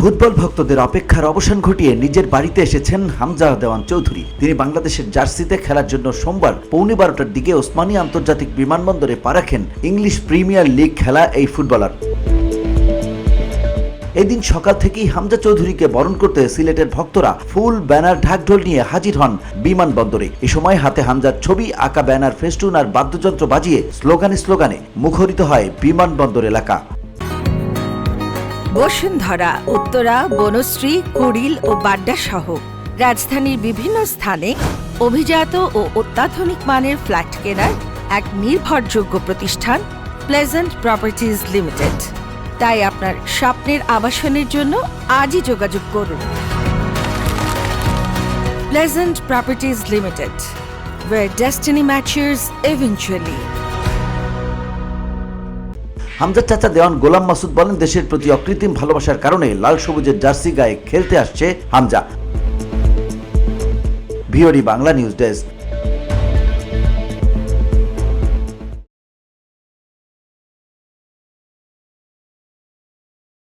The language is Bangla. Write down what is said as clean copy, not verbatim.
ফুটবল ভক্তদের অপেক্ষার অবসান ঘটিয়ে নিজের বাড়িতে এসেছেন হামজা দেওয়ান চৌধুরী। তিনি বাংলাদেশের জার্সিতে খেলার জন্য সোমবার পৌনে 12টার দিকে ওসমানী আন্তর্জাতিক বিমানবন্দরে পা রাখেন ইংলিশ প্রিমিয়ার লিগ খেলা এই ফুটবলার। এদিন সকাল থেকেই হামজা চৌধুরীকে বরণ করতে সিলেটের ভক্তরা ফুল ব্যানার ঢাকঢোল নিয়ে হাজির হন বিমানবন্দরে। এ সময় হাতে হামজার ছবি আঁকা ব্যানার, ফেস্টুন আর বাদ্যযন্ত্র বাজিয়ে স্লোগানে মুখরিত হয় বিমানবন্দর এলাকা। বসুন্ধরা, উত্তরা, বনশ্রী, কুড়িল ও বাড্ডা সহ রাজধানীর বিভিন্ন স্থানে অভিজাত ও অত্যাধুনিক মানের ফ্ল্যাট কেনার এক নির্ভরযোগ্য প্রতিষ্ঠান প্লেজেন্ট প্রপার্টিজ লিমিটেড। তাই আপনার স্বপ্নের আবাসনের জন্য আজই যোগাযোগ করুন। Pleasant properties limited, where destiny matches eventually. হামজার চাচা দেওয়ান গোলাম মাসুদ বলেন, দেশের প্রতি অকৃত্রিম ভালোবাসার কারণে লাল সবুজের জার্সি গায়ে খেলতে আসছে Hamza. VOD Bangla news desk.